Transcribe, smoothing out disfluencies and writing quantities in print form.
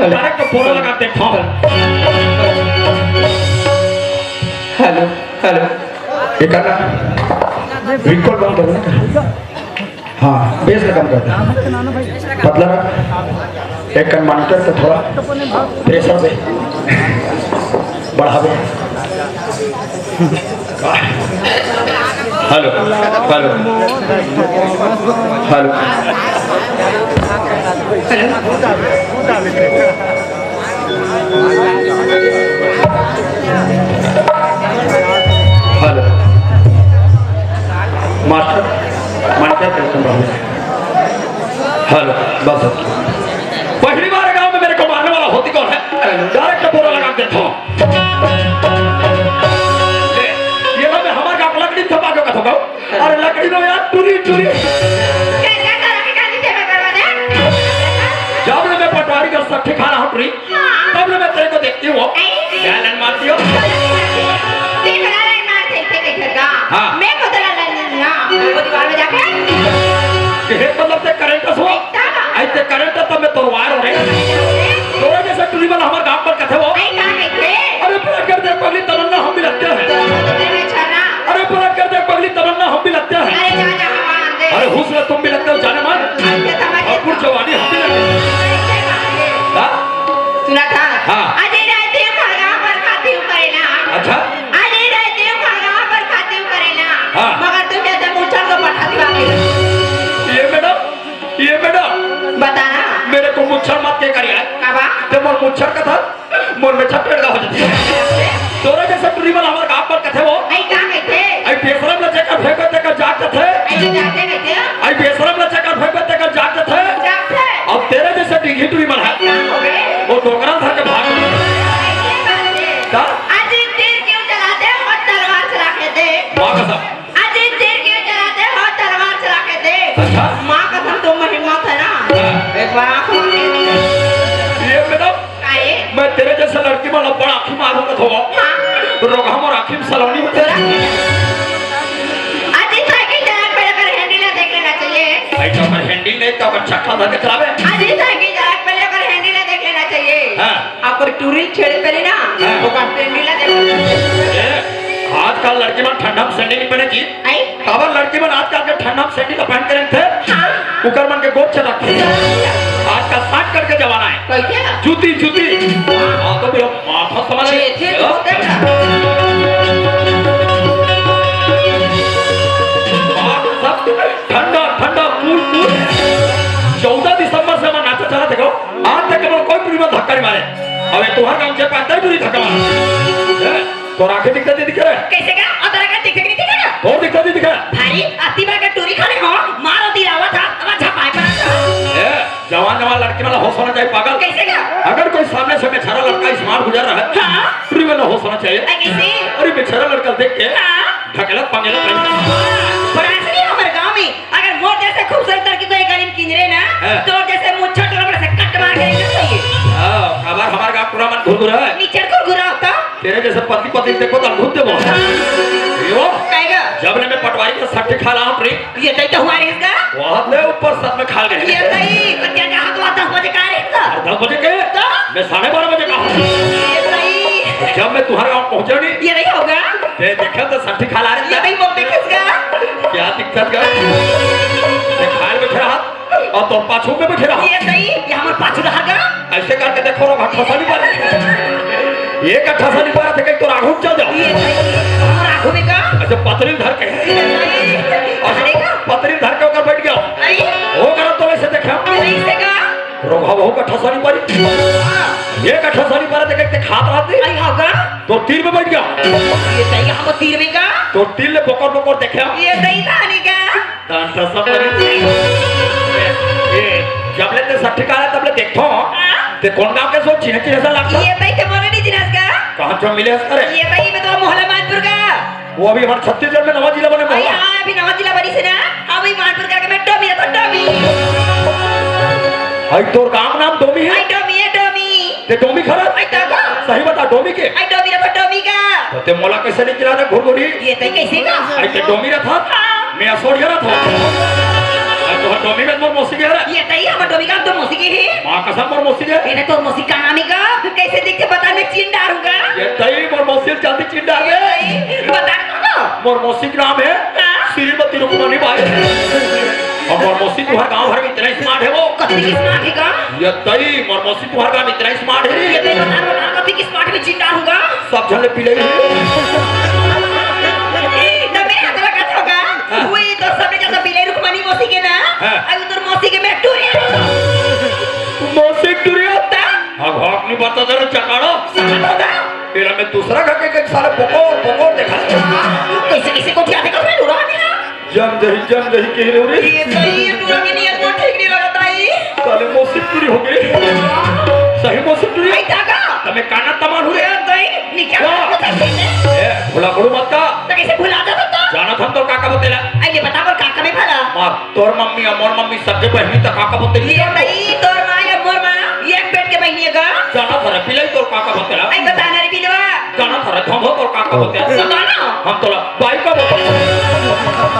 Direct phone लगा देखो। Hello hello ये करना बिल्कुल बंद करो ना। हाँ बेस कम करता पतला रख। एक कन मॉनिटर को थोड़ा प्रेशर से बढ़ावे। Hello hello hello hello master monitor tension रहा। हेलो बस पहली बार गांव में मेरे को मारने वाला होती कौन है? डायरेक्ट बोरा लगा देता हूँ। ये ना मैं हमारे गांव लकड़ी थपा के कथो गाँव। अरे लकड़ी नो यार टूरी टूरी। जब मैं पटवारी का सट्टी खा रहा हूँ टूरी तब मैं तेरे को देखती हूँ गैलन मारती हो। हाँ मैं को दला लेना वो दीवार में जाके ये मतलब ते करंट सो ऐसे करंट तब मैं तोरवार हो रहे तोरे जैसे टूरी वाला हमारे गांव पर कथे वो। अरे पूरा कर दे पगली तमन्ना हम भी लगते हैं। अरे पूरा कर दे पगली तमन्ना हम भी लगते हैं। अरे हुस्न तुम भी लगते हो जाने मान और कुछ जवानी हम भी लगते हैं। सुना था हाँ अरे रहते खड़गा पर खाती हूं करेला। अच्छा अरे रहते खड़गा पर खाती हूं करेला। हाँ मगर तुम जैसे मुच्छर को पठाती बाकी ये मैडम बताना मेरे को मुच्छर मत के करिए काबा तो मोर मुच्छर का था मोर में छपेड़ हो जाती है। तोरे जैसे टूरी वाला हमारे गांव पर कथे वो आई का कहते आई बेशरम लचे का फेंक देकर जागते थे। आई जाते कहते आई बेशरम लचे का फेंक देकर जागते थे। जाते अब तेरे जैसे डिंगी टूरी वाला है हो गए वो टोकरा था के भाग का आज तीर क्यों चलाते हो तलवार चला के दे। मां कसम आज तीर क्यों चलाते हो तलवार चला के दे। अच्छा मां कसम तुम हिम्मत है ना एक बार आंख मार के ये मैडम काहे मैं तेरे जैसे लड़की वाला बड़ा आंखी मारूंगा तो रोगा मोर आंखी में सलोनी में तेरा आज साइकिल चला पहले कर हैंडल देख लेना चाहिए। आई तो मैं हैंडल नहीं तो मैं चक्का धर के चलावे। आज साइकिल चला पहले कर हैंडल देख लेना चाहिए। हां आपको टूरी छेड़े पहले ना वो का हैंडल देख आजकल लड़की मन ठंडा में सैंडल नहीं पहने जी। आई खबर लड़की मन आजकल के ठंडा में सैंडल पहन के रहते थे उकर मन के गोद से रखते आजकल साट करके जमाना है कैसे जूती जूती। हां तो मेरा माथा समझ छे होते ना ठंडा ठंडा कूल कूल 14 दिसंबर से मैं नाचा चला देखो आज तक कोई पूरी में धक्का नहीं मारे। अबे तुम्हारे गांव से 75 पूरी धक्का मारे तो आंखें दिखती दिख रहा है कैसे का अदर का दिखे नहीं दिखेगा और दिखती दिख रहा भाई अतिबा का टूरी खाने हो मारो दिलावा था अब झपाए पर जवान जवान लड़की वाला होश होना चाहिए पागल। कैसे का अगर कोई सामने से बेचारा लड़का स्मार्ट गुजर रहा है हां पूरी वाला होश होना चाहिए। कैसे अरे बेचारा लड़का देख के हां ढकेला पंगेला पर ऐसे नहीं हमारे गांव में अगर मोर जैसे खूबसूरत लड़की तो एक गरीब किंजरे ना तो जैसे मुच्छर टोला से कट मार के निकल चाहिए। हां खबर हमारे गांव पूरा मन घुरघुरा है नीचे घुरघुरा होता तेरे जैसे पति पति देखो तो घूमते बहुत यो कहेगा जब ने मैं पटवारी का सट्टे खा रहा हूं ये तई तो हमारे इसका वहां ले ऊपर साथ में खा गए ये तई कटिया का हाथ वाता 10 बजे का है इसका 10 बजे के मैं 12:30 बजे का ये तई जब मैं तुम्हारे गांव पहुंचा नहीं ये नहीं होगा ते देखा तो सट्टे खा रहा ये है भाई वो देख इसका क्या दिक्कत है मैं खाल बैठे रहा और तो पाछू में बैठे रहा ये तई ये हमार पाछू रहा ऐसे करके देखो रो घाटा नहीं पा एक अच्छा सा नहीं पा रहा था कहीं तो राघव चल जाओ ये तई हमार आंखों में का अच्छा पतरी धर के पतरी धर के ऊपर बैठ गया अरे वो करो तो ऐसे देखा ऐसे का रोगा बहु का ठसा नहीं पारी एक ठसा नहीं पारा देखे खात रहती आई होगा तो तीर में बैठ गया ये तई हम तीर में का तो तीर ले बकर बकर देखा ये तई धानी का दान ठसा पारी ये जब ले सट्टी का तब ले देखो ते कौन गांव के सो चिन्ह चिन्ह सा लगता ये तई के मोने नहीं जिनस का कहां जो मिले करे ये तई में तो मोहल्ला मानपुर का वो अभी हमारे छत्तीसगढ़ में नवा जिला बने आई मोहल्ला हां अभी नवा जिला बनी से ना हम ही मानपुर का मैं डोमी तो डोमी आई तोर गांव नाम डोमी है आई डोमी है डोमी ते डोमी खरा आई तो का सही बता डोमी के आई डोमी रे डोमी का तो ते मोला कैसे नहीं चिल्ला घुरघुरी ये तई कैसे का आई ते डोमी रा था मैं असोड़िया रा था आई तो तो टॉमी में मोर मौसी के रे ये तई हम डोमी का तो मौसी के है मां कसम मोर मौसी के इन्हें तो मौसी का नाम है का कैसे दिखते बता मैं चीन डालूंगा ये तई मोर मौसी जल्दी चिंता ये है तई बता दो मोर मौसी का नाम है श्रीमती रुक्मणी बाई और मोर मौसी तुम्हारे गांव भर में इतना स्मार्ट है वो कथी की स्मार्ट है का ये तई मोर मौसी तुम्हारे गांव में इतना स्मार्ट है ये तई बता कथी की स्मार्ट में चीन डालूंगा सब झले पी ले ना मेरे हाथ में कथी होगा वही तो सबने जैसा बिले रुकमनी मौसी के ना अभी तो मौसी के मैं टूरिया मौसी टूरिया होता हक नहीं बता जरा चकाड़ो फिर मैं दूसरा घर के सारे पकोड़ देखा कैसे को क्या देखा मैं लुरा नहीं जम दही के रे रे ये सही है लुरा की नियत को ठीक नहीं लगता है साले मौसी टूरी हो गई सही मौसी टूरी आई ताका तमे काना तमान हुए दई निकल ए भुला करू मत का तो कैसे भुला दे तो जाना था तो काका बतेला आई ये बता पर काका में भला मार तोर मम्मी और मोर मम्मी सबके बहनी तक काका बतेली ये नहीं तोर मां या मोर मां एक पेट के बहनी है का जाना था पिलाई तोर काका बतेला आई बता ना रे बिलवा जाना था थम हो तोर काका बतेला बताना हम तोला बाई का बतेला